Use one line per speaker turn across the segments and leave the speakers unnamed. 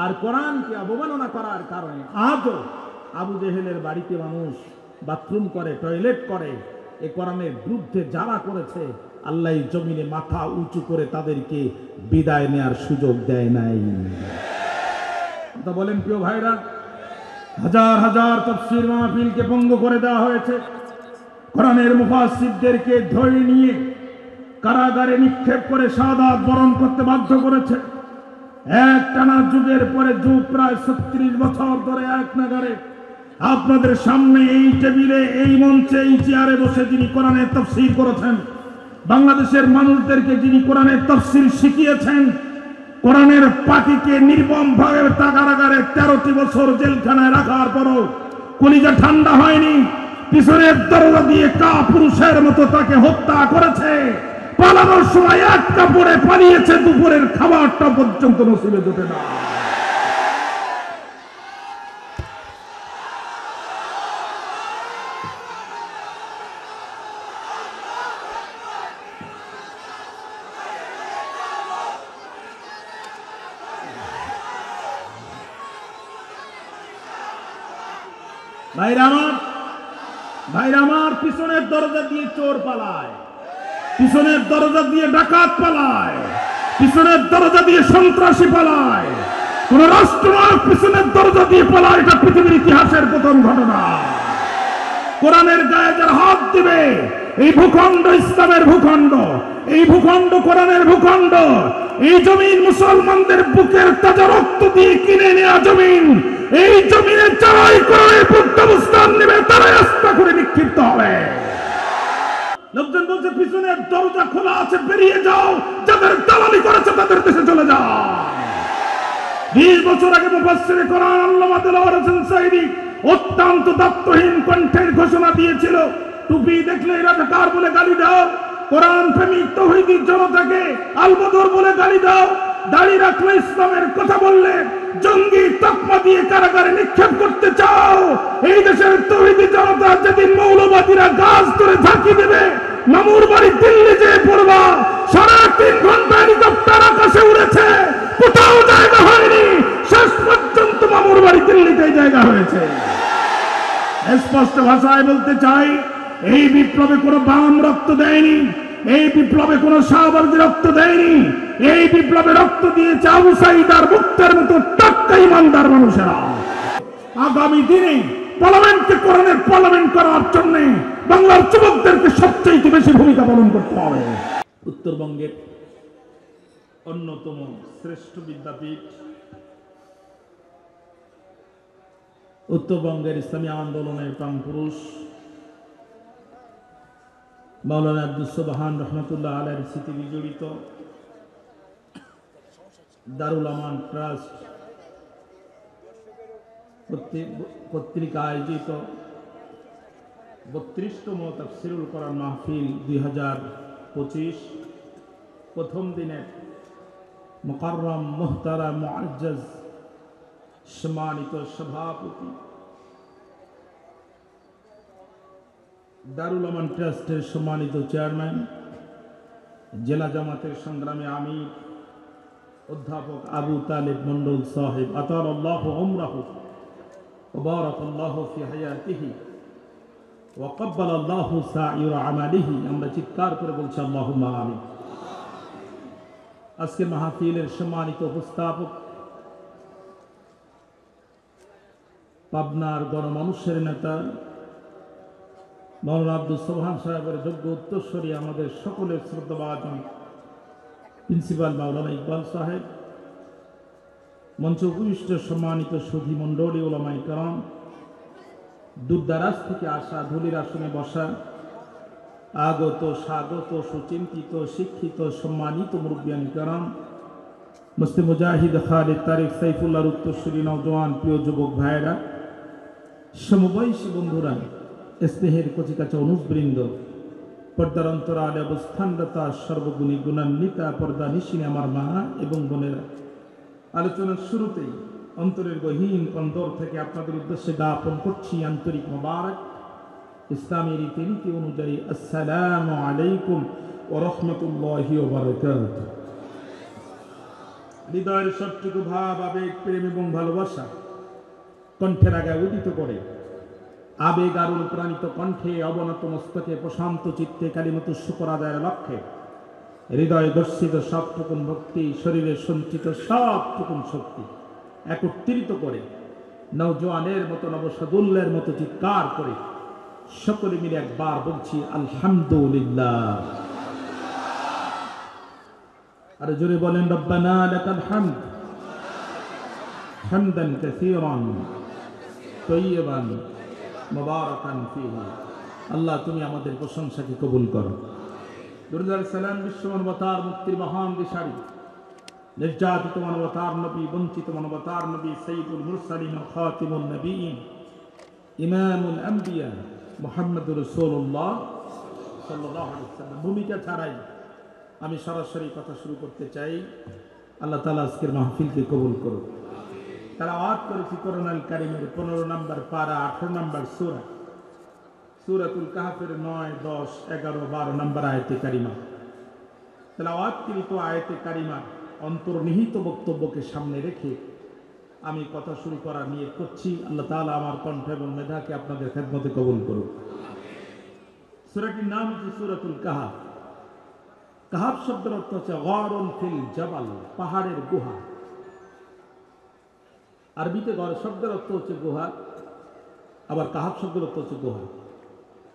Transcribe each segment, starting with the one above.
আর কোরআনকে অবমাননা করার কারণে আজও আবু জেহেলের বাড়িতে মানুষ বাথরুম করে, টয়লেট করে। এ কোরআনের বিরুদ্ধে যারা করেছে, আল্লাহ জমিনে মাথা উঁচু করে তাদেরকে বিদায় নেয়ার সুযোগ দেয় নাই। কথা বলেন প্রিয় ভাইরা, হাজার হাজার তাফসীর মাহফিলকে ভঙ্গ করে দেওয়া হয়েছে। কোরআনের মুফাসসিরদেরকে ধরে নিয়ে কারাগারে নিক্ষেপ করে শাহাদাত বরণ করতে বাধ্য করেছে। একটানা যুগের পরে যুগ, প্রায় 36 বছর ধরে এক নাগারে আপনাদের সামনে এই টেবিলে, এই মঞ্চে, এই চেয়ারে বসে যিনি কোরআনের তাফসীর করেছেন, বাংলাদেশের মানুষদেরকে যিনি কোরআনের তাফসীর শিখিয়েছেন, কোরআনের পাখিকে নির্মমভাবে কারাগারে 13টি বছর জেলখানায় রাখার পরও কলিজা ঠান্ডা হয়নি। পিছনের দরজা দিয়ে কাপুরুষের মতো তাকে হত্যা করেছে। পালানোর সময় এক কাপড়ে পালিয়েছে, দুপুরের খাবারটা পর্যন্ত নসিবে জোটে না। ভাইরা আমার, পিছনের দরজা দিয়ে চোর পালায়, পিছনের দরজা দিয়ে ডাকাত পালায়, পিছনের দরজা দিয়ে সন্ত্রাসী পালায়। কোন রাষ্ট্রনায়ক পিছনের দরজা দিয়ে পালায়, এটা পৃথিবীর ইতিহাসের প্রথম ঘটনা। কোরআনের গায়ে যারা হাত দিবে, এই ভূখণ্ড ইসলামের ভূখণ্ড, এই ভূখণ্ড কোরআনের ভূখণ্ড, এই জমিন মুসলমানদের বুকের তাজা রক্ত দিয়ে কিনে নেওয়া জমিন। এই জমিনে যারাই কোরআনের বিরুদ্ধে অবস্থান নেবে, তারাই আস্থা করে নিক্ষিপ্ত হবে। লোকজন বলছে পিছনের দরজা খোলা আছে, বেরিয়ে যাও, যাদের দালালি করেছে তাদের দেশে চলে যাও। 20 বছর আগে মুফাসসিরে কোরআন আল্লামা দেলাওয়ার হোসেন সাঈদী অত্যন্ত দায়িত্বহীন কণ্ঠের ঘোষণা দিয়েছিল, টুপি দেখলে রাজাকার বলে গালি দাও, কোরআন প্রেমিক তৌহিদি জনতাকে আলবদর বলে গালি দাও, দাড়ি রাখলে ইসলামের কথা বললে জঙ্গি তকমা দিয়ে কারাগারে নিক্ষেপ করতে চাও। এই দেশের তৌহিদি জনতা যেদিন মৌলবাদীরা গাছ ধরে ঝাঁকি দেবে, মামুর বাড়ি দিল্লি যেয়ে পড়বা। 3.5 ঘন্টা হেলিকপ্টার আকাশে উড়েছে, কোথাও জায়গা হয়নি, শেষ পর্যন্ত মামুর বাড়ি দিল্লিতে জায়গা হয়েছে। স্পষ্ট ভাষায় বলতে চাই, এই বিপ্লবে কোনো বাম রক্ত দেয়নি, এই বিপ্লবে কোনো শাহবাগী রক্ত দেয়নি, এই বিপ্লবে রক্ত দিয়েছে আবু সাঈদ আর মুক্তার মতো টাটকা ইমানদার মানুষেরা। আগামী দিনে পার্লামেন্টকে কোরআনের পার্লামেন্ট করার জন্য বাংলার যুবকদেরকে সবচেয়ে বেশি ভূমিকা পালন করতে হবে। উত্তরবঙ্গের অন্যতম শ্রেষ্ঠ বিদ্যাপীঠ, উত্তরবঙ্গের ইসলামী আন্দোলনের প্রাণপুরুষ মাওলানা আব্দুস সোবহান রহমতুল্লাহ আলাইহির স্মৃতি বিজড়িত দারুল আমান ট্রাস্ট কর্তৃক আয়োজিত 32তম তাফসীরুল কোরআন মাহফিল 2025 প্রথম দিনের মুকাররম মুহতারাম মুআজ্জাজ সম্মানিত সভাপতি, দারুল আমান ট্রাস্টের সম্মানিত চেয়ারম্যান, জেলা জামাতের সংগ্রামী আমির অধ্যাপক আবু তালেব মন্ডল সাহেব, আতালাল্লাহু উমরাহু ওয়া বারাকাল্লাহু ফি হায়াতিহি ওয়া ক্বাব্বালাল্লাহু সাইর আমালিহি। আমরা চিৎকার করে বলছি আল্লাহুম্মা আমিন। আজকে মাহফিলের সম্মানিত উপস্থাপক, পাবনার গণমানুষের নেতা মাওলানা আব্দুস সোবহান সাহেবের যোগ্য উত্তরসূরি, আমাদের সকলের শ্রদ্ধাভাজন প্রিন্সিপাল মাওলানা ইকবাল সাহেব, মঞ্চ উপবিষ্ট সম্মানিত সুধী মণ্ডলী, উলামায়ে কেরাম, দূরদারাজ থেকে আসা, ধুলির আসনে বসা আগত স্বাগত সুচিন্তিত শিক্ষিত সম্মানিত মুরব্বিয়ান কেরাম, মুফতি মুজাহিদ খালিদ তারিক সাইফুল্লাহর উত্তরসূরি নওজোয়ান প্রিয় যুবক ভাইয়েরা, সমবয়সী বন্ধুরা, স্নেহের কচিকাচা অনুজবৃন্দ, পর্দার অন্তরালে অবস্থানরতা সর্বগুণী গুণান্বিতা পর্দা নিশিনে আমার মা এবং বোনেরা, আলোচনার শুরুতেই অন্তরের গহীন অন্তর থেকে আপনাদের উদ্দেশ্যে জ্ঞাপন করছি আন্তরিক মোবারক ইসলামী রীতিনীতি অনুযায়ী আসসালামু আলাইকুম ওয়া রাহমাতুল্লাহি ওয়া বারাকাতুহু। হৃদয়ের সবটুকু ভাব, আবেগ, প্রেম এবং ভালোবাসা কণ্ঠের আগায় উদিত করে। আবেগ আর অনুপ্রাণিত কণ্ঠে, অবনত মস্তকে, প্রশান্ত চিত্তে কালিমাতু শুকর আদায়ের লক্ষ্যে হৃদয়ে দর্শিত সবটুকুন ভক্তি, শরীরে সঞ্চিত সবটুকুন শক্তি একত্রিত করে নওজোয়ানের মতো, নবসাদুল্যের মতো চিৎকার করে সকলে মিলে একবার বলছি আলহামদুলিল্লাহ। আর জোরে বলেন রব্বানা লাকাল হামদ হামদান কাসীরান তাইয়িবান মুবারাকান ফীহি। আল্লাহ তুমি আমাদের প্রশংসাকে কবুল করো। দুরূদ আর সালাম বিশ্ব মানবতার মুক্তির মহান দিশারি, নির্যাতিত মানবতার নবী, বঞ্চিত মানবতার নবী, সাইয়্যিদুল মুরসালিন ওয়া খাতিমুন নবিয়্যিন, ইমামুল আম্বিয়া মুহাম্মদুর রাসূলুল্লাহ সাল্লাল্লাহু আলাইহি ওয়াসাল্লাম। ভূমিকা ছাড়াই আমি সরাসরি কথা শুরু করতে চাই। আল্লাহ তাআলা আজকের মাহফিলকে কবুল করুন। তেলাওয়াত করেছি কোরআনুল কারীমের 15 নম্বর পারা, 18 নম্বর সূরা, সূরাতুল কাহফের 9, 10, 11, 12 নম্বর আয়াতে কারিমা। তেলাওয়াতকৃত আয়াতে কারিমার অন্তর্নিহিত বক্তব্যকে সামনে রেখে আমি কথা শুরু করার নিয়ত করছি। আল্লাহ তাআলা আমার কণ্ঠ এবং মেধাকে আপনাদের খেদমতে কবুল করুন। সূরাটির নাম হচ্ছে সূরাতুল কাহফ। কাহফ শব্দের অর্থ হচ্ছে গারুন ফিল জাবাল, পাহাড়ের গুহা। আরবিতে গর শব্দের অর্থ হচ্ছে গুহা, আবার কাহফ শব্দের অর্থ হচ্ছে গুহা।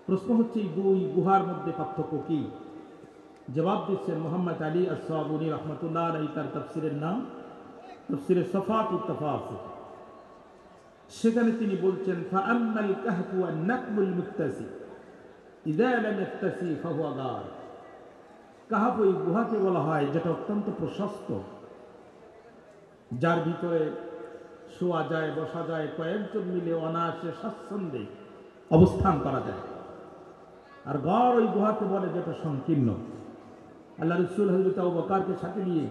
প্রশ্ন হচ্ছে এই দুই গুহার মধ্যে পার্থক্য কি? জবাব দিচ্ছেন মুহাম্মদ আলী আস-সাবুনী রাহমাতুল্লাহ আলাইহি, তার তাফসীরের নাম তাফসীরে সাফাতুত তাফাসির। সেখানে তিনি বলছেন ফাআম্মাল কাহফু ওয়ান নাকমুল মুত্তাসি ইযা লাম ইয়াত্তাসি ফাহুয়া গার। কাহফ ওই গুহাকে বলা হয় যেটা অত্যন্ত প্রশস্ত, যার ভিতরে শোয়া যায়, বসা যায়, কয়েকজন মিলে অনায়াসে স্বাচ্ছন্দ্যে অবস্থান করা যায়। আর গড় ওই গুহাকে বলে যেটা সংকীর্ণ। আল্লাহ রাসূল হযরত আবু বকরকে সাথে নিয়ে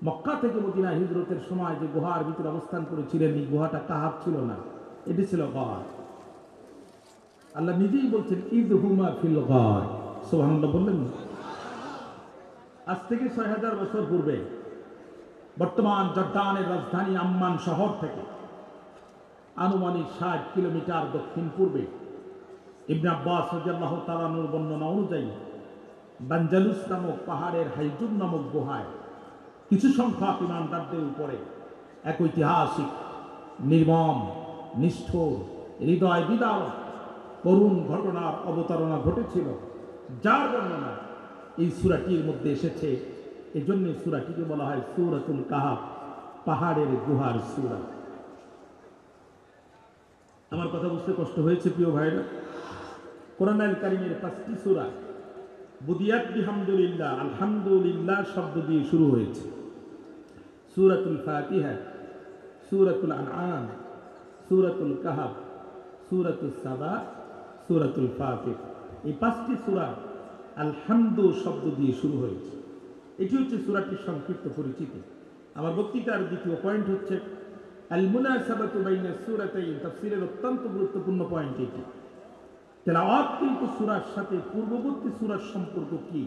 মক্কা থেকে মদিনা হিজরতের সময় যে গুহার ভিতরে অবস্থান করেছিলেন, এই গুহাটা কাহফ ছিল না, এটি ছিল গড়। আল্লাহ নিজেই বলছেন ইযহুমা ফিল গার। সুবহানাল্লাহ বললেন। আজ থেকে ৬০০০ বছর পূর্বে বর্তমান জর্দানের রাজধানী আম্মান শহর থেকে আনুমানিক ৬০ কিলোমিটার দক্ষিণ পূর্বে ইবনে আব্বাস রাদিয়াল্লাহু তাআলা আনহুর বর্ণনা অনুযায়ী বানজালুস নামক পাহাড়ের হাইজুম নামক গুহায় কিছু সংখ্যক ইমানদারদের উপরে এক ঐতিহাসিক, নির্মম, নিষ্ঠুর, হৃদয় বিদারক, করুণ ঘটনার অবতারণা ঘটেছিল, যার বর্ণনা এই সূরাটির মধ্যে এসেছে। এজন্য সূরাটিকে বলা হয় সূরাতুল কাহফ, পাহাড়ের গুহার সূরা। আমার কথা বুঝতে কষ্ট হয়েছে প্রিয় ভাইরা? কোরআনুল কারীমের 5টি সূরা বুদিয়াত বিহামদুলিল্লাহ, আলহামদুলিল্লাহ শব্দ দিয়ে শুরু হয়েছে। সূরাতুল ফাতিহা, সূরাতুল আনআম, সূরাতুল কাহফ, সূরাতুস সাবা, সূরাতুল ফাতির। এই 5টি সূরা আলহামদু শব্দ দিয়ে শুরু হয়েছে। এটি হচ্ছে সূরাটির সংক্ষিপ্ত পরিচিতি। আমার বক্তৃতার দ্বিতীয় পয়েন্ট হচ্ছে আল মুনাসাবাতু বাইনা সূরাতাইন। তাফসীরের অত্যন্ত গুরুত্বপূর্ণ পয়েন্ট এটি। তেলাওয়াতকৃত সূরার সাথে পূর্ববর্তী সূরার সম্পর্ক কি?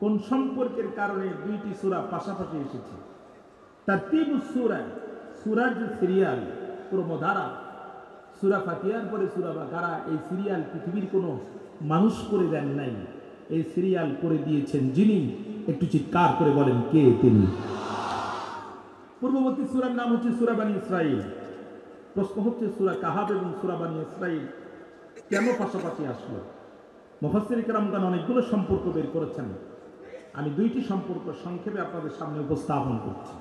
কোন সম্পর্কের কারণে দুইটি সূরা পাশাপাশি এসেছে? তারতিবুস সূরা, সূরার যে সিরিয়াল, ক্রমধারা, সূরা ফাতিহার পরে সূরা বাকারা, এই সিরিয়াল পৃথিবীর কোনো মানুষ করে দেন নাই। এই সিরিয়াল করে দিয়েছেন যিনি, একটু চিৎকার করে বলেন কে তিনি? পূর্ববর্তী সূরার নাম হচ্ছে সূরা বনী ইসরাঈল। প্রশ্ন হচ্ছে সূরা কাহফ এবং সূরা বনী ইসরাঈল কেন পাশাপাশি আসলো? মুফাসসির কিরামগণ অনেকগুলো সম্পর্ক বের করেছেন। আমি দুইটি সম্পর্ক সংক্ষেপে আপনাদের সামনে উপস্থাপন করছি।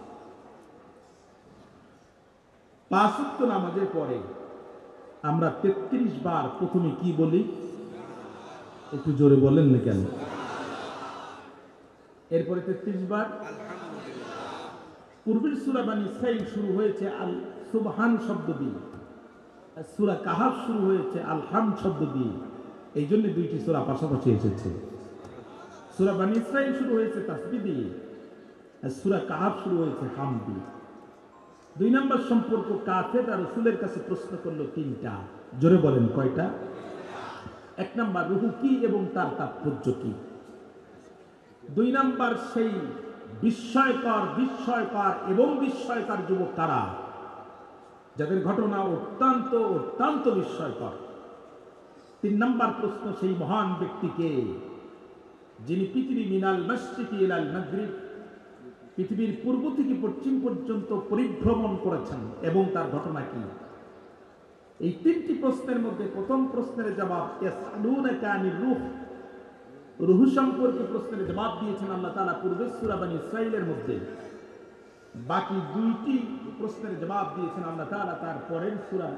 5 ওয়াক্ত নামাজের পরে আমরা 33 বার প্রথমে কি বলি? একটু জোরে বলেন না কেন? এরপরে 33 বার পূর্বের সূরা বনী ইসরাঈল শুরু হয়েছে আল সুবহান শব্দ দিয়ে, সূরা কাহফ শুরু হয়েছে আল হামদ শব্দ দিয়ে। এই জন্য দুইটি সূরা পাশাপাশি এসেছে। সূরা বনী ইসরাঈল শুরু হয়েছে তাসবিহ দিয়ে, আর সূরা কাহফ শুরু হয়েছে হামদ দিয়ে। 2 নম্বর সম্পর্ক, কাফের আর রাসূলের কাছে প্রশ্ন করলো 3টা। জোরে বলেন কয়টা? 1 নম্বর রূহ কি এবং তার তাৎপর্য কি? 2 নম্বর সেই বিস্ময়কর বিস্ময়কর এবং বিস্ময়কর যুবক কারা, যাদের ঘটনা অত্যন্ত অত্যন্ত বিস্ময়কর। 3 নম্বর প্রশ্ন, সেই মহান ব্যক্তিকে যিনি পৃথিবী মিনাল মাশরিকি ইলাল মাগরিব, পৃথিবীর পূর্ব থেকে পশ্চিম পর্যন্ত পরিভ্রমণ করেছেন, এবং তার ঘটনা কি? এই 3টি প্রশ্নের মধ্যে প্রথম প্রশ্নের জবাব ইয়াসআলুনাকা আনির রূহ, রূহ সম্পর্কে প্রশ্নের জবাব দিয়েছেন আল্লাহ তাআলা পূর্বের সূরা বনী ইসরাঈলের মধ্যে। বাকি 2টি প্রশ্নের জবাব দিয়েছেন আল্লাহ তাআলা তার পরের সূরা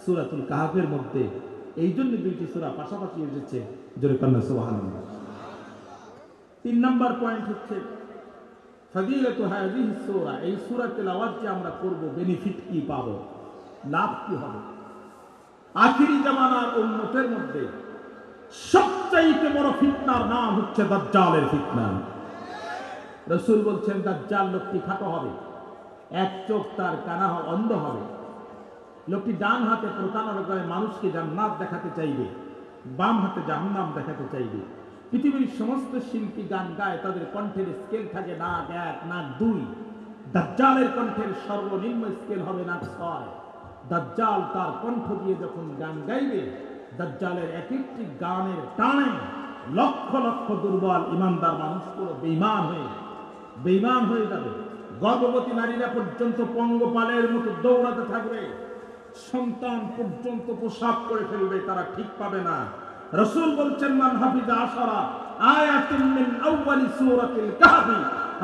সূরাতুল কাহফের মধ্যে। এই জন্য 2টি সূরা পাশাপাশি এসেছে। জোরে কন্যা সুবহানাল্লাহ। 3 নম্বর পয়েন্ট হচ্ছে ফাদিলাতু হাযিহি সূরা, এই সূরা তেলাওয়াত যে আমরা করব, বেনিফিট কি পাবো, লাভ কি হবে? আখিরি জামানার উম্মতের মধ্যে সবচাইতে বড় ফিতনার নাম হচ্ছে দাজ্জালের ফিতনা। রাসূল বলছেন দাজ্জাল লোকটি খাটো হবে, এক চোখ তার কানা অন্ধ হবে, লোকটি ডান হাতে প্রতারণা করে মানুষকে জান্নাত দেখাতে চাইবে, বাম হাতে জাহান্নাম দেখাতে চাইবে। পৃথিবীর সমস্ত শিল্পী গান গায়, তাদের কণ্ঠের স্কেল থাকে নাক 1, নাক 2। দাজ্জালের কণ্ঠের সর্বনিম্ন স্কেল হবে নাক 6। দাজ্জাল তার কণ্ঠ দিয়ে যখন গান গাইবে, দাজ্জালের এক একটি গানের টানে লক্ষ লক্ষ দুর্বল ইমানদার মানুষগুলো বেঈমান হয়ে যাবে। গর্ভবতী নারীরা পর্যন্ত পঙ্গপালের মতো দৌড়াতে থাকবে, সন্তান পর্যন্ত প্রসাব করে ফেলবে, তারা ঠিক পাবে না। রাসূল বলছেন মান হাফিজা আশারা আয়াতিন মিন আউয়ালি সূরাতিল কাহফি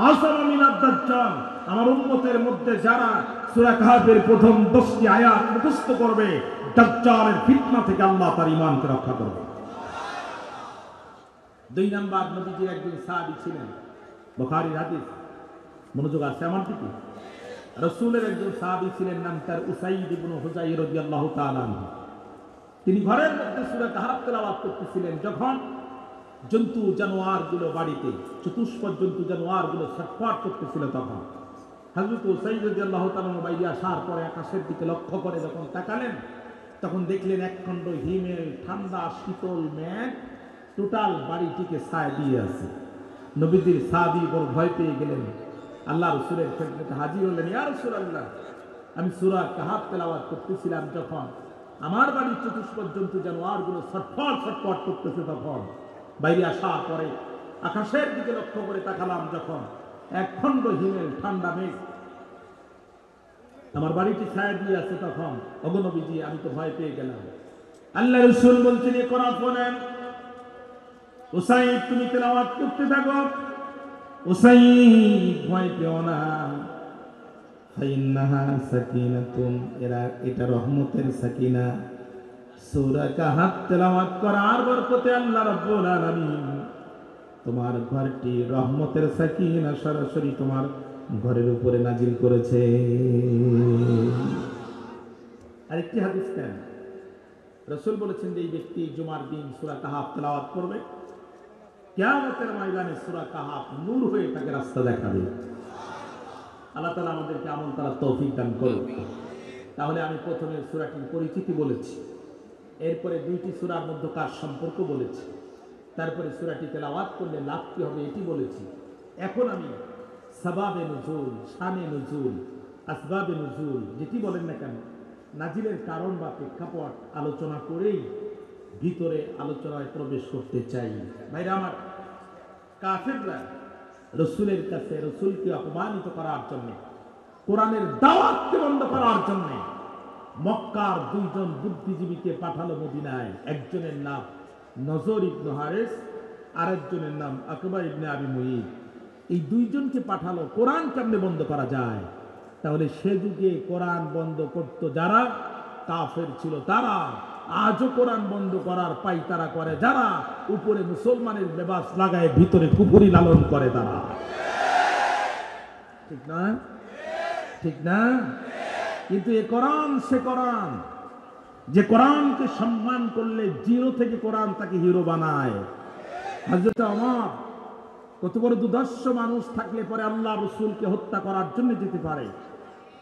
আসারা মিনাদ দাজ্জাল, আমার উম্মতের মধ্যে যারা সূরা কাহফের প্রথম 10টি আয়াত মুখস্থ করবে, দাজ্জালের ফিতনা থেকে আল্লাহ তার ঈমানকে রক্ষা করবে। 2 নাম্বার, নবীজির একজন সাহাবী ছিলেন, বুখারীর হাদিস, মনোযোগ আছে আমার দিকে। রাসূলের একজন সাহাবী ছিলেন, নাম তার উসাইদ ইবনে হুযাইর রাদিয়াল্লাহু তাআলা আনহু। তিনি ঘরের মধ্যে সূরা কাহফ তেলাওয়াত করতেছিলেন, যখন জন্তু জানোয়ারগুলো বাড়িতে, চতুষ্পদ জন্তু জানোয়ারগুলো ছটফট করতেছিল, তখন হযরত উসাইদ রাদিয়াল্লাহু তাআলা বাইরে আসার পরে আকাশের দিকে লক্ষ্য করে যখন তাকালেন, তখন দেখলেন একখণ্ড হিমেল ঠান্ডা শীতল মেঘ টোটাল বাড়িটিকে ছায়া দিয়ে আছে। নবীজির সাহাবী বড় ভয় পেয়ে গেলেন, আল্লাহ রাসূলের খেদমতে হাজির হলেন। ইয়া রাসূলুল্লাহ, আমি সূরা কাহফ তেলাওয়াত করতেছিলাম, যখন আমার বাড়ির চতুষ্পদ জন্তু জানোয়ারগুলো ছটফট ছটফট করতেছে, তখন বাইরে আসার পরে আকাশের দিকে লক্ষ্য করে তাকালাম, যখন একখণ্ড হিমেল ঠান্ডা মেঘ আমার বাড়িটি ছায়া দিয়ে আছে, তখন ওগো নবীজি আমি তো ভয় পেয়ে গেলাম। আল্লাহ রাসূল বলছেন, কোরআন পড়েন, উসাইদ তুমি তেলাওয়াত করতে থাকো, উসাইদ ভয় পেও না, ফাইন্নাহা সাকিনাতুন, এটা রহমতের সাকিনা। সূরা কাহফ তেলাওয়াত করার বরকতে আল্লাহ রাব্বুল আলামিন তোমার ঘরটি রহমতের সাকিনা সরাসরি তোমার ঘরের উপরে নাজিল করেছে। আরেকটি হাদিস কেন রাসূল বলেছেন যে এই ব্যক্তি জুমার দিন সূরা কাহফ তেলাওয়াত করবে, কিয়ামতের ময়দানে সূরা কাহফ নূর হয়ে তাকে রাস্তা দেখাবে। আল্লাহ তাআলা আমাদেরকে আমল করার তৌফিক দান করুন। তাহলে আমি প্রথমে সূরাটির পরিচিতি বলেছি, এরপরে 2টি সূরার মধ্যকার সম্পর্ক বলেছি, তারপরে সূরাটি তেলাওয়াত করলে লাভ কি হবে এটি বলেছি। এখন আমি সাবাবে নুজুল, শানে নুজুল, আসবাবে নুজুল যেটি বলেন না কেন, নাজিলের কারণ বা প্রেক্ষাপট আলোচনা করেই ভিতরে আলোচনায় প্রবেশ করতে চাই। ভাইরা আমার, কাফেররা রাসূলের কাছে রাসূলকে অপমানিত করার জন্য, কোরআনের দাওয়াতকে বন্ধ করার জন্য মক্কার 2 জন বুদ্ধিজীবীকে পাঠালো মদিনায়। একজনের নাম নজর ইবনে হারিস, আরেকজনের নাম আকবা ইবনে আবি মুঈদ। এই 2 জনকে পাঠালো কোরআন কেমনে বন্ধ করা যায়। তাহলে সে যুগে কোরআন বন্ধ করত যারা কাফের ছিল, তারা আজও কোরআন বন্ধ করার পাইতারা করে যারা উপরে মুসলমানের লেবাস লাগায় ভিতরে কুফরি লালন করে, তারা। ঠিক না? ঠিক না? কিন্তু এ কোরআন সে কোরআন যে কোরআনকে সম্মান করলে 0 থেকে কোরআন তাকে হিরো বানায়। হযরত ওমর কত বড় দুর্দর্শ মানুষ থাকলে পরে আল্লাহ রাসূলকে হত্যা করার জন্য যেতে পারে।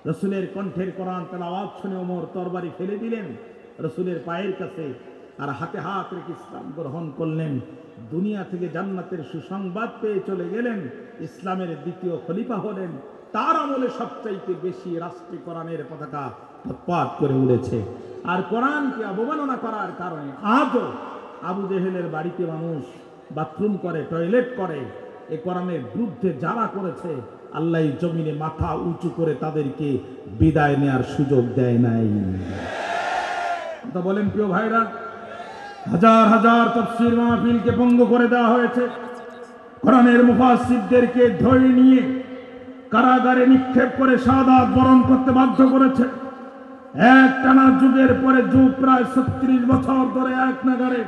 রাসূলের কণ্ঠের কোরআন তেলাওয়াত শুনে ওমর তরবারি ফেলে দিলেন রাসূলের পায়ের কাছে, আর হাতে হাত রেখে ইসলাম গ্রহণ করলেন। দুনিয়া থেকে জান্নাতের সুসংবাদ পেয়ে চলে গেলেন। ইসলামের দ্বিতীয় খলিফা হলেন, তার আমলে সবচাইতে বেশি রাষ্ট্রে কোরআনের পতাকা পথ করে উড়েছে। আর কোরআনকে অবমাননা করার কারণে আজও আবু জেহেলের বাড়িতে মানুষ বাথরুম করে, টয়লেট করে। এ কোরআনের বিরুদ্ধে যারা করেছে, আল্লাহ জমিনে মাথা উঁচু করে তাদেরকে বিদায় নেয়ার সুযোগ দেয় নাই। কথা বলেন প্রিয় ভাইরা, হাজার হাজার তাফসীর মাহফিলকে ভঙ্গ করে দেওয়া হয়েছে। কোরআনের মুফাসসিরদেরকে ধরে নিয়ে কারাগারে নিক্ষেপ করে শাহাদাত বরণ করতে বাধ্য করেছে। এক টানা যুগের পরে যুগ, প্রায় 36 বছর ধরে এক নাগারে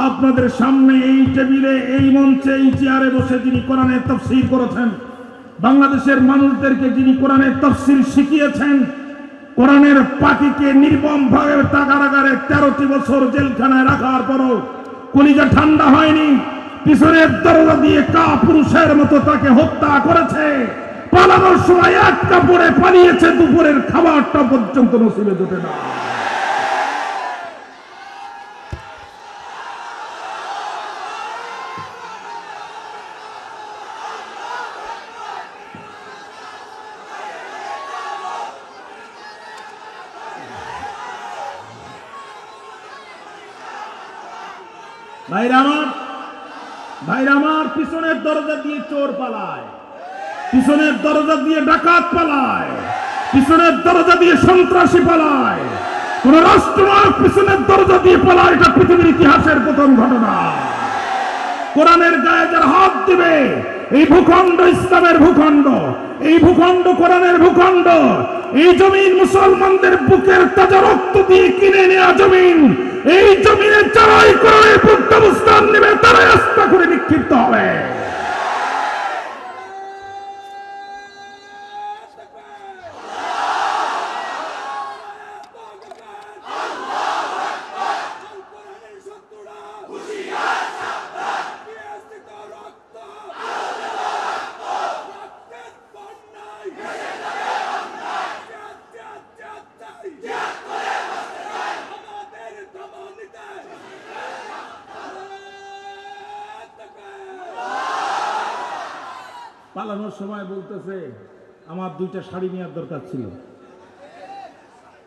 আপনাদের সামনে এই টেবিলে, এই মঞ্চে, এই চেয়ারে বসে যিনি কোরআনের তাফসীর করেছেন, বাংলাদেশের মানুষদেরকে যিনি কোরআনের তাফসীর শিখিয়েছেন, কোরআনের পাখিকে নির্মমভাবে কারাগারে 13টি বছর জেলখানায় রাখার পরও কলিজা ঠান্ডা হয়নি। পিছনের দরজা দিয়ে কাপুরুষের মতো তাকে হত্যা করেছে। পালানোর সময় এক কাপড়ে পালিয়েছে, দুপুরের খাবারটা পর্যন্ত নসিবে জোটে না। ভাইরা আমার, পিছনের দরজা দিয়ে চোর পালায়, পিছনের দরজা দিয়ে ডাকাত পালায়, পিছনের দরজা দিয়ে সন্ত্রাসী পালায়। কোন রাষ্ট্রনায়ক পিছনের দরজা দিয়ে পালায়, এটা পৃথিবীর ইতিহাসের প্রথম ঘটনা। কোরআনের গায়ে যারা হাত দিবে, এই ভূখণ্ড ইসলামের ভূখণ্ড, এই ভূখণ্ড কোরআনের ভূখণ্ড, এই জমিন মুসলমানদের বুকের তাজা রক্ত দিয়ে কিনে নেওয়া জমিন। এই জমিনে যারাই কোরআনের বিরুদ্ধে অবস্থান নেবে, তারাই আস্থা করে নিক্ষিপ্ত হবে। পালানোর সময় বলতেছে, আমার 2টা শাড়ি নেওয়ার দরকার ছিল।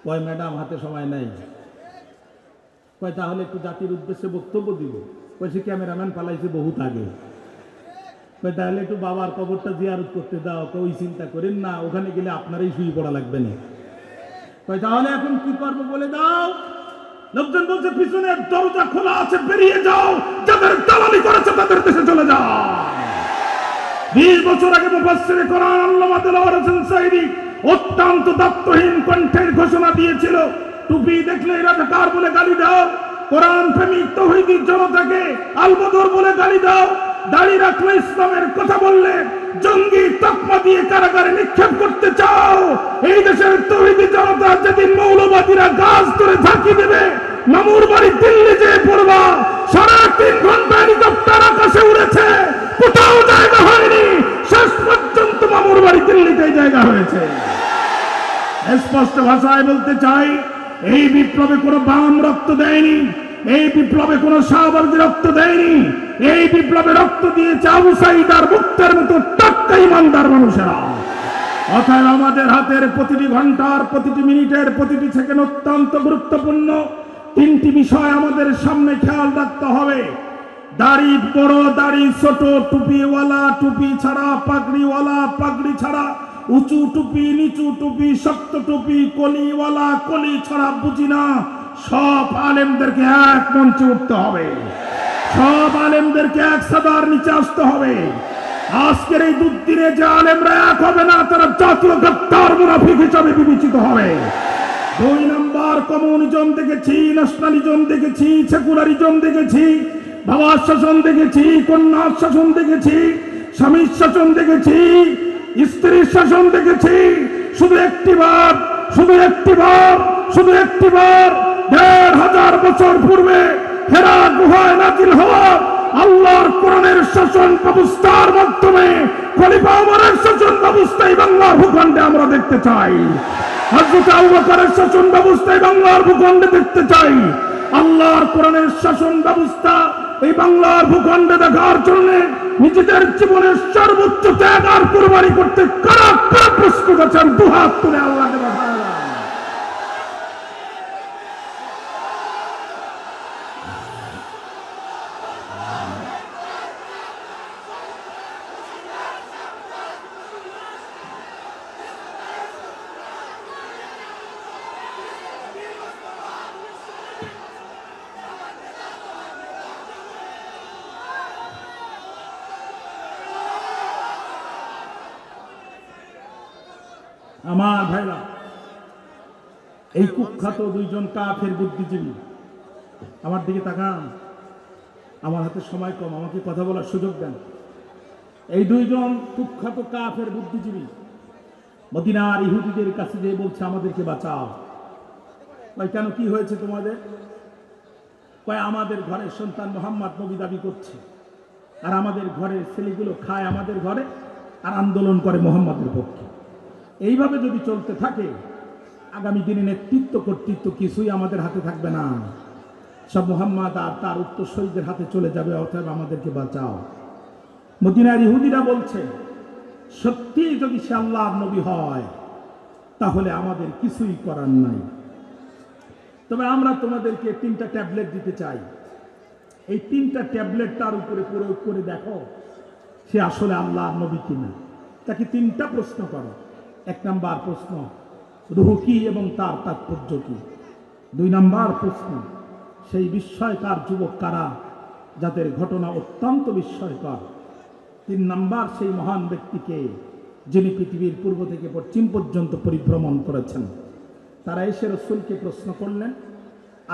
কয় ম্যাডাম হাতে সময় নাই। কয় তাহলে একটু জাতির উদ্দেশ্যে বক্তব্য দিব। কয়েছে ক্যামেরাম্যান পালাইছে বহুত আগে। কয় তাহলে একটু বাবার কবরটা জিয়ারত করতে দাও। ওই চিন্তা করেন না, ওখানে গেলে আপনারই শুয়ে পড়া লাগবে না। কয় তাহলে এখন কি করবো বলে দাও। লোকজন বলছে পিছনের দরজা খোলা আছে, বেরিয়ে যাও, যাদের দালালি করেছে তাদের দেশে চলে যাও। 20 বছর আগে মুফাসসিরে কোরআন আল্লামা দেলোয়ার হোসেন সাঈদী অত্যন্ত দায়িত্বহীন কণ্ঠের ঘোষণা দিয়েছিল, টুপি দেখলে রাজাকার বলে গালি দাও, কোরআন প্রেমিক তৌহিদি জনতাকে আলবদর বলে গালি দাও, দাড়ি রাখলে ইসলামের কথা বললে জঙ্গি তকমা দিয়ে কারাগারে নিক্ষেপ করতে চাও। এই দেশের তৌহিদি জনতা যেদিন মৌলবাদীরা গাছ ধরে ঝাঁকি দেবে, মামুর বাড়ি দিল্লি যেয়ে পড়বা। 3.5 ঘন্টা হেলিকপ্টার আকাশে উড়েছে, কোথাও জায়গা হয়নি। শেষ পর্যন্ত মামুর বাড়ি দিল্লিতে জায়গা হয়েছে। স্পষ্ট ভাষায় বলতে চাই, এই বিপ্লবে কোনো বাম রক্ত দেয়নি, এই বিপ্লবে কোনো শাহবাগী রক্ত দেয়নি। এই বিপ্লবে রক্ত দিয়েছে আবু সাঈদ আর মুক্তার মতো টাটকা ইমানদার মানুষেরা। অতএব আমাদের হাতের প্রতিটি ঘন্টার, প্রতিটি মিনিটের, প্রতিটি সেকেন্ড অত্যন্ত গুরুত্বপূর্ণ। 3টি বিষয় আমাদের সামনে খেয়াল রাখতে হবে। দাড়ি বড়, দাড়ি ছোট, টুপিওয়ালা, টুপি ছাড়া, পাগড়িওয়ালা, পাগড়ি ছাড়া, উঁচু টুপি, নিচু টুপি, শক্ত টুপি, কলিওয়ালা, কলি ছাড়া বুঝি না। সব আলেমদেরকে এক মঞ্চে উঠতে হবে, সব আলেমদেরকে এক সাদার নিচে আসতে হবে। আজকের এই দুর্দিনে যে আলেমরা এক হবে না, তারা জাতীয় গদ্দার মুনাফিক হিসাবে বিবেচিত হবে। 2 নম্বর, কমিউনিজম দেখেছি, ন্যাশনালিজম দেখেছি, সেকুলারিজম দেখেছি, বাবার শাসন দেখেছি, কন্যার শাসন দেখেছি, স্বামীর শাসন দেখেছি, স্ত্রীর শাসন দেখেছি। শুধু একটি বার 1500 বছর পূর্বে হেরা গুহায় নাজিল হওয়া আল্লাহর কোরআনের শাসন ব্যবস্থার মাধ্যমে খলিফা ওমরের শাসন ব্যবস্থায় বাংলার ভূখণ্ডে আমরা দেখতে চাই। হযরত আবু বকরের শাসন ব্যবস্থায় বাংলার ভূখণ্ডে দেখতে চাই। আল্লাহর কোরআনের শাসন ব্যবস্থা এই বাংলার ভূখণ্ডে দেখার জন্য নিজেদের জীবনের সর্বোচ্চ ত্যাগ আর কুরবানি করতে কারা কারা প্রস্তুত আছেন দুহাত তুলে আল্লাহকে দেখায়। আমার ভাইরা, এই কুখ্যাত দুইজন কাফের বুদ্ধিজীবী, আমার দিকে তাকান, আমার হাতে সময় কম, আমাকে কথা বলার সুযোগ দেন। এই দুইজন কুখ্যাত কাফের বুদ্ধিজীবী মদিনার ইহুদিদের কাছে যেয়ে বলছে আমাদেরকে বাঁচাও। কয় কেন, কি হয়েছে তোমাদের? কয় আমাদের ঘরের সন্তান মোহাম্মদ নবী দাবি করছে, আর আমাদের ঘরের ছেলেগুলো খায় আমাদের ঘরে আর আন্দোলন করে মোহাম্মদের পক্ষে। এইভাবে যদি চলতে থাকে আগামী দিনে নেতৃত্ব কর্তৃত্ব কিছুই আমাদের হাতে থাকবে না, সব মোহাম্মদ আর তার উত্তরসূরিদের হাতে চলে যাবে, অতএব আমাদেরকে বাঁচাও। মদিনার ইহুদিরা বলছে সত্যি যদি সে আল্লাহর নবী হয় তাহলে আমাদের কিছুই করার নাই, তবে আমরা তোমাদেরকে 3টা ট্যাবলেট দিতে চাই। এই 3টা ট্যাবলেট তার উপরে প্রয়োগ করে দেখো সে আসলে আল্লাহর নবী কিনা। তাকে 3টা প্রশ্ন করো। 1 নাম্বার প্রশ্ন, রূহ কি এবং তার তাৎপর্য কি? 2 নাম্বার প্রশ্ন, সেই বিস্ময়কর যুবক কারা যাদের ঘটনা অত্যন্ত বিস্ময়কর? 3 নাম্বার, সেই মহান ব্যক্তিকে যিনি পৃথিবীর পূর্ব থেকে পশ্চিম পর্যন্ত পরিভ্রমণ করেছেন। তারা এসে রসুলকে প্রশ্ন করলেন।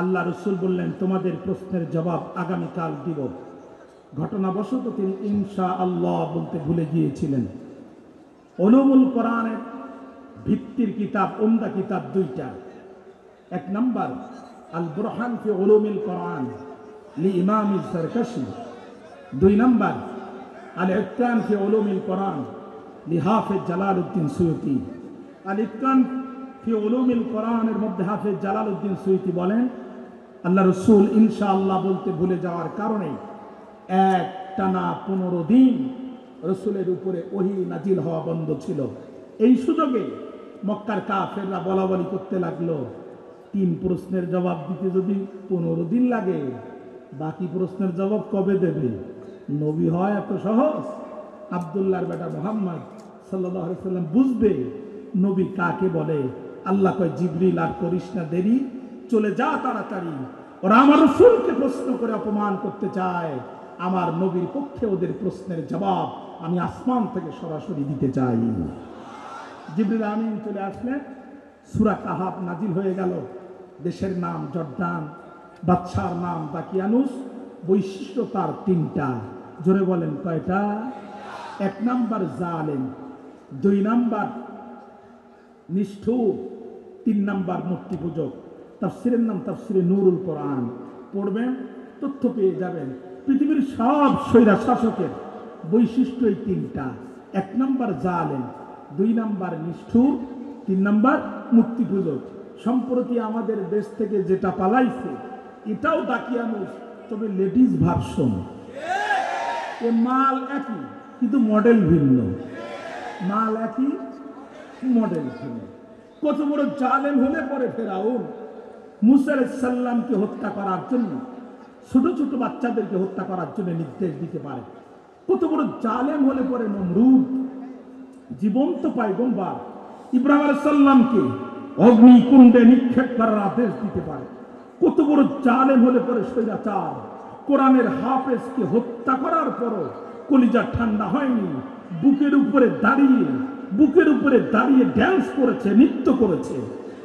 আল্লাহ রসুল বললেন তোমাদের প্রশ্নের জবাব আগামীকাল দিব। ঘটনাবশত তিনি ইনশা আল্লাহ বলতে ভুলে গিয়েছিলেন। উলুমুল কোরআনের ভিত্তির কিতাব, উমদা কিতাব 2টা। 1 নাম্বার আল বুরহান ফি উলুমিল কোরআন লি ইমাম আজ-জারকাশি। 2 নাম্বার আল ইতকান ফি উলুমিল কোরআন লি হাফিজ জালালউদ্দিন সুয়ুতি। আল ইতকান ফি উলুমিল কোরআনের মধ্যে হাফিজ জালালউদ্দিন সুয়ুতি বলেন আল্লাহ রসুল ইনশাআল্লাহ বলতে ভুলে যাওয়ার কারণে টানা 15 দিন রসুলের উপরে ওহী নাজিল হওয়া বন্ধ ছিল। এই সুযোগে মক্কার কাফেররা বলা বলি করতে লাগলো 3 প্রশ্নের জবাব দিতে যদি 15 দিন লাগে, বাকি প্রশ্নের জবাব কবে দেবে? নবী হয় এত সহজ? আব্দুল্লাহর বেটা মুহাম্মদ সাল্লাল্লাহু আলাইহি সাল্লাম বুঝবে নবী কাকে বলে। আল্লাহ কয় জিবরিল আর করিস না দেরি, চলে যা তাড়াতাড়ি। ওরা আমার রাসূলকে প্রশ্ন করে অপমান করতে চায়, আমার নবীর পক্ষে ওদের প্রশ্নের জবাব আমি আসমান থেকে সরাসরি দিতে চাই। জিবরিল আমিন চলে আসলেন, সূরা কাহাফ নাজিল হয়ে গেল। দেশের নাম জর্দান, বাদশার নাম দাকিয়ানুস, বৈশিষ্ট্য তার 3টা। জোরে বলেন কয়টা? 1 নাম্বার জালেম, 2 নাম্বার নিষ্ঠুর, 3 নাম্বার মূর্তি পূজক। তাফসিরের নাম তাফসিরে নূরুল কোরআন, পড়বেন তথ্য পেয়ে যাবেন। পৃথিবীর সব স্বৈরা শাসকের বৈশিষ্ট্য এই 3টা। 1 নাম্বার জালেম, 2 নাম্বার নিষ্ঠুর, 3 নাম্বার মূর্তি পূজক। সম্প্রতি আমাদের দেশ থেকে যেটা পালাইছে এটাও দাকিয়ানুস, তবে লেডিস ভার্সন। এ মাল একই কিন্তু মডেল ভিন্ন। মাল একই, মডেল ভিন্ন। কত বড় জালেম হলে পরে ফেরাউন মুসা আলাইহিস সালামকে হত্যা করার জন্য, ছোট ছোট বাচ্চাদেরকে হত্যা করার জন্য নির্দেশ দিতে পারে। কত বড় জালেম হলে পরে নমরুদ জীবন্ত পয়গম্বর ইব্রাহিম আলাইহিস সালামকে অগ্নিকুণ্ডে নিক্ষেপ করার আদেশ দিতে পারে। কত বড় জালেম হলে পরে স্বৈরাচার কোরআনের হাফেজকে হত্যা করার পরও কলিজা ঠান্ডা হয়নি, বুকের উপরে দাঁড়িয়ে ড্যান্স করেছে, নৃত্য করেছে।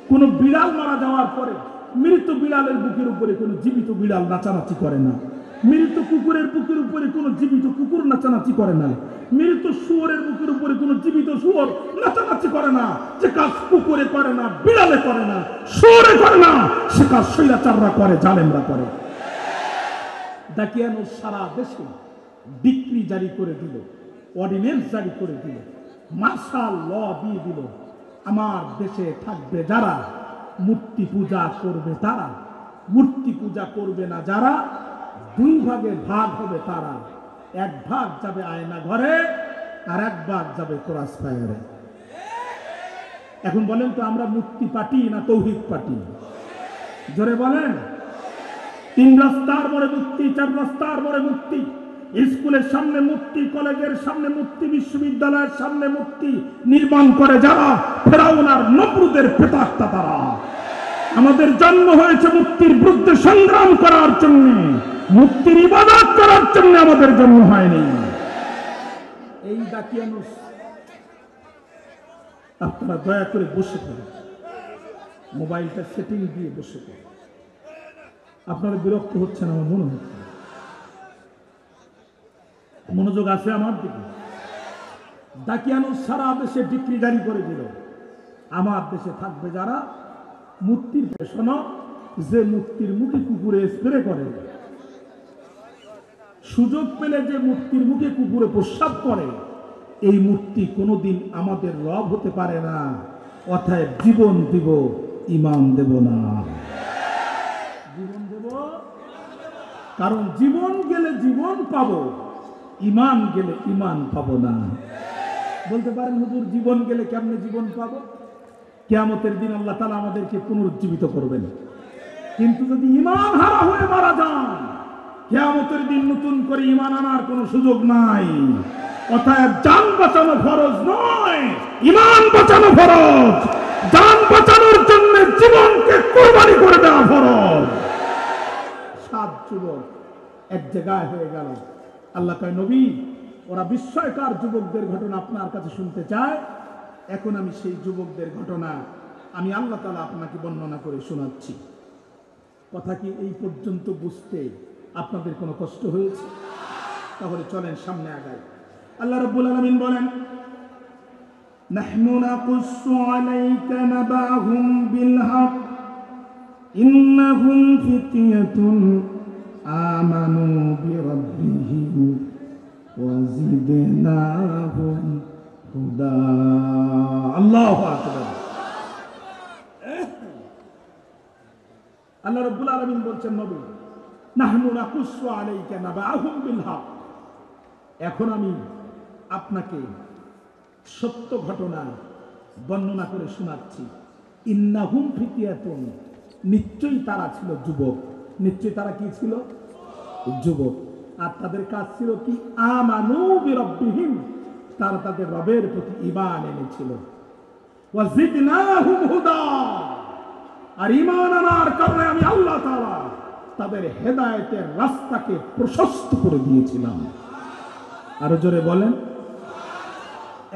কোন বিড়াল মারা যাওয়ার পরে মৃত বিড়ালের বুকের উপরে কোনো জীবিত বিড়াল নাচানাচি করে না, মৃত কুকুরের বুকের উপরে কোনো জীবিত কুকুর নাচানাচি করে না, মৃত শুয়োরের বুকের উপরে কোনো জীবিত শুয়োর নাচানাচি করে না। যে কাজ কুকুরে করে না, বিড়ালে করে না, শুয়োরে করে না, সে কাজ স্বৈরাচাররা করে, জালেমরা করে। দাকিয়ানুস সারা দেশে ডিক্রি জারি করে দিল, অর্ডিন্যান্স জারি করে দিল, মার্শাল ল দিয়ে দিল। আমার দেশে থাকবে যারা মূর্তি পূজা করবে তারা, মূর্তি পূজা করবে না যারা, দুই ভাগে ভাগ হবে তারা, এক ভাগ যাবে আয়না ঘরে আর এক ভাগ যাবে ক্রস ফায়ারে। এখন বলেন তো আমরা মুক্তি পার্টি না তৌহিদ পার্টি? জোরে বলেন। 3 রাস্তার মোড়ে মুক্তি, 4 রাস্তার মোড়ে মুক্তি, স্কুলের সামনে মুক্তি, কলেজের সামনে মুক্তি, বিশ্ববিদ্যালয়ের সামনে মুক্তি নির্মাণ করে যারা ফেরাউন আর নমরুদের প্রেতাত্মা তারা। আমাদের জন্ম হয়েছে মুক্তির বিরুদ্ধে সংগ্রাম করার জন্য, মুক্তির ইবাদত করার জন্য আমাদের জন্ম হয়নি। এই দাকিয়ানুস আপনারা দয়া করে বসে পড়ুন, মোবাইলটা সেটিং দিয়ে বসে পড়ুন। আপনারা বিরক্ত হচ্ছেন আমার মনে হচ্ছে, মনোযোগ আছে আমার দিকে। দাকিয়ানুস সারা দেশে ডিক্রি জারি করে দিল, আমার দেশে থাকবে যারা মূর্তির পেছনে, যে মূর্তির মুখে কুকুরে স্প্রে করে, সুযোগ পেলে যে মূর্তির মুখে কুকুরে প্রস্রাব করে, এই মূর্তি কোনোদিন আমাদের রব হতে পারে না। অতএব জীবন দিব, ঈমান দেব না। জীবন দেব, কারণ জীবন গেলে জীবন পাবো, ঈমান গেলে ঈমান পাবো না। বলতে পারেন হুজুর জীবন গেলে কেমনে জীবন পাবো? কিয়ামতের দিন আল্লাহ তাআলা আমাদেরকে পুনরুজ্জীবিত করবেন, কিন্তু যদি ঈমান হারা হয়ে মারা যান, কিয়ামতের দিন নতুন করে ঈমান আনার কোনো সুযোগ নাই। অতএব জান বাঁচানো ফরজ নয়, ঈমান বাঁচানো ফরজ। জান বাঁচানোর জন্য জীবনকে কুরবানি করে দেওয়া ফরজ। 7 যুবক এক জায়গায় হয়ে গেল। আল্লাহ কয়, নবী, ওরা বিস্ময়কর যুবকদের ঘটনা আপনার কাছে শুনতে চায়। এখন আমি সেই যুবকদের ঘটনা আমি আল্লাহ তাআলা আপনাকে বর্ণনা করে শোনাচ্ছি। কথা কি এই পর্যন্ত বুঝতে আপনাদের কোনো কষ্ট হয়েছে? তাহলে চলেন সামনে আগাই। আল্লাহ রাব্বুল আলামিন বলেন, নাহনু নাকুসু আলাইকা নাবাহুম বিল হক ইন্নাহুম ফিতয়াতুন আমানু বিরাব্বিহিম ওয়া জিদনাহুম হুদা। আল্লাহু আকবার। আল্লাহ রাব্বুল আলামিন বলছেন, নবী, নাহনু নাকুসু আলাইকা নাবাহুম বিল হক, এখন আমি আপনাকে সত্য ঘটনা বর্ণনা করে শোনাচ্ছি। ইন্নাহুম ফিতয়াতুন, নিশ্চয়ই তারা ছিল যুবক। নিশ্চয়ই তারা কি ছিল? যুবক। আর তাদের কাজ ছিল কি? আমানু বিরাব্বিহিম, তারা তাদের রবের প্রতি ঈমান এনেছিল। ওয়া জিদনাহুম হুদা, আর ঈমান আনার কারণে আমি আল্লাহ তাআলা তাদের হেদায়েতের রাস্তাকে প্রশস্ত করে দিয়েছিলাম। আরো জোরে বলেন।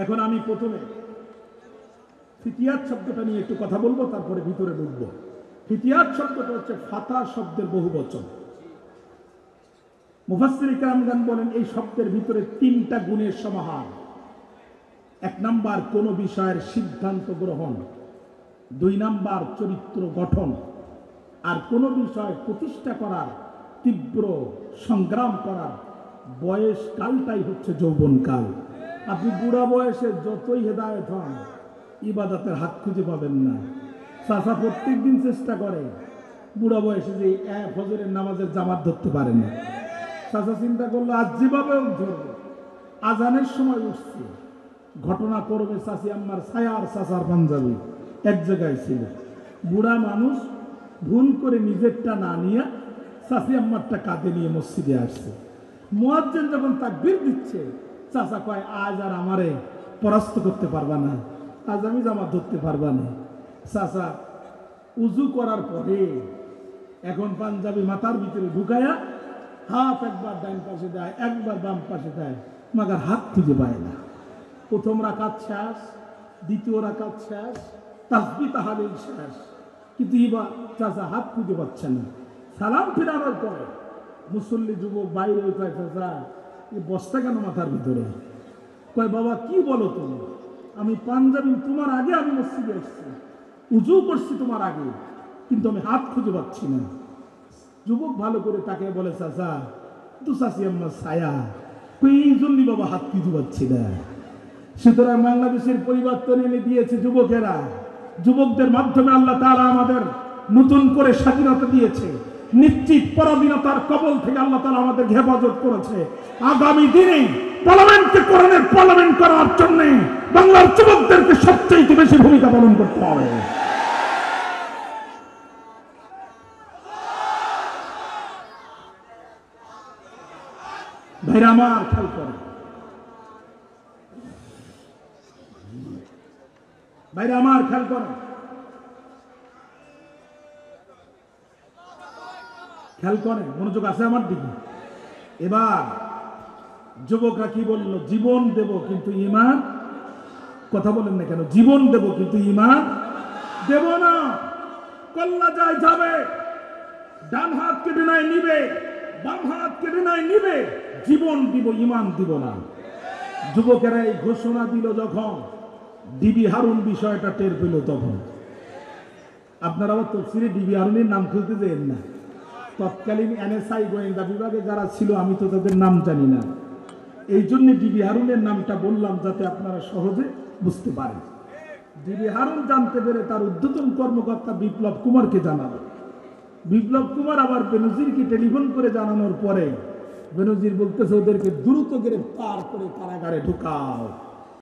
এখন আমি প্রথমে ফিতিয়াত শব্দটা নিয়ে একটু কথা বলবো, তারপরে ভিতরে ঢুকবো। ফিতিয়াত শব্দটা হচ্ছে ফাতা শব্দের বহুবচন। মুফাসসির কিরামগণ বলেন এই শব্দের ভিতরে 3টা গুণের সমাহার। 1 নাম্বার কোন বিষয়ের সিদ্ধান্ত গ্রহণ, 2 নাম্বার চরিত্র গঠন, আর কোন বিষয় প্রতিষ্ঠা করার, তীব্র সংগ্রাম করার বয়স কালটাই হচ্ছে যৌবনকাল। আপনি বুড়া বয়সে যতই হেদায়েত হন, ইবাদতের হাত খুঁজে পাবেন না। চাচা প্রত্যেক দিন চেষ্টা করে, বুড়া বয়সে যে ফজরের নামাজের জামাত ধরতে পারে না। চাচা চিন্তা করলো আজ যেভাবে ধরবে, আজানের সময় উঠছে, ঘটনা করবে চাচি আম্মার ছায়ার চাচার পাঞ্জাবি এক জায়গায় ছিল। বুড়া মানুষ ভুল করে নিজেরটা না নিয়ে চাচি আম্মারটা কাঁধে নিয়ে মসজিদে আসছে। মুয়াজ্জিন যখন তাকবীর দিচ্ছে, চাচা কয় আজ আর আমারে পরাস্ত করতে পারবা না, আজ আমি জামাত ধরতে পারবা না। চাচা উজু করার পরে এখন পাঞ্জাবি মাথার ভিতরে ঢুকায়া হাত একবার ডান পাশে দেয়, একবার বাম পাশে দেয়, মাগার হাত খুঁজে পায় না। প্রথম রাকাত শেষ, দ্বিতীয় রাকাত শেষ, তাসবিহ তাহলিল শেষ, কিন্তু এবার চাচা হাত খুঁজে পাচ্ছে না। সালাম ফিরানোর পরে মুসল্লি যুবক বাইরে উঠায়, চাচা এই বস্তা কেন মাথার ভিতরে? কয় বাবা কি বলো তুমি, আমি পাঞ্জাবি তোমার আগে আমি মসজিদে এসেছি, উজু করছি তোমার আগে, কিন্তু আমি হাত খুঁজে পাচ্ছি না। যুবক ভালো করে তাকে বলে, চাচা তো চাচি আমার ছায়া, এই জন্যই বাবা হাত খুঁজে পাচ্ছি না। সুতরাং বাংলাদেশের পরিবর্তন এনে দিয়েছে যুবকেরা। যুবকদের মাধ্যমে আল্লাহ তাআলা আমাদের নতুন করে স্বাধীনতা দিয়েছে। নিশ্চিত পরাধীনতার কবল থেকে আল্লাহ তাআলা আমাদেরকে হেফাজত করেছে। আগামী দিনে পার্লামেন্টকে কোরআনের পার্লামেন্ট করার জন্য বাংলার যুবকদেরকে সবচেয়ে বেশি ভূমিকা পালন করতে হবে। ভাইরা আমার খেয়াল করে, ভাইরা আমার খেয়াল করে, খেয়াল করেন, মনোযোগ আছে আমার দিকে। এবার যুবকরা কি বলল? জীবন দেব কিন্তু ঈমান, কথা বলেন না কেন? জীবন দেব কিন্তু ঈমান দেব না। কল্লা যায় যাবে, ডান হাত কেটে নাই নিবে, বাম হাত কেটে নাই নিবে, জীবন দিব ঈমান দিব না। যুবকেরা এই ঘোষণা দিল যখন, ডিবি হারুন বিষয়টা টের পেল তখন। আপনারা আবার তফসিরে ডিবি হারুনের নাম খুলতে দেন না। তৎকালীন এনএসআই গোয়েন্দা বিভাগে যারা ছিল আমি তো তাদের নাম জানি না, এই জন্য ডিবি হারুনের নামটা বললাম যাতে আপনারা সহজে বুঝতে পারেন। ডিবি হারুন জানতে পেরে তার ঊর্ধ্বতন কর্মকর্তা বিপ্লব কুমারকে জানালো। বিপ্লব কুমার আবার বেনজিরকে টেলিফোন করে জানানোর পরে বেনজির বলতেছে ওদেরকে দ্রুত গ্রেফতার করে কারাগারে ঢুকাও।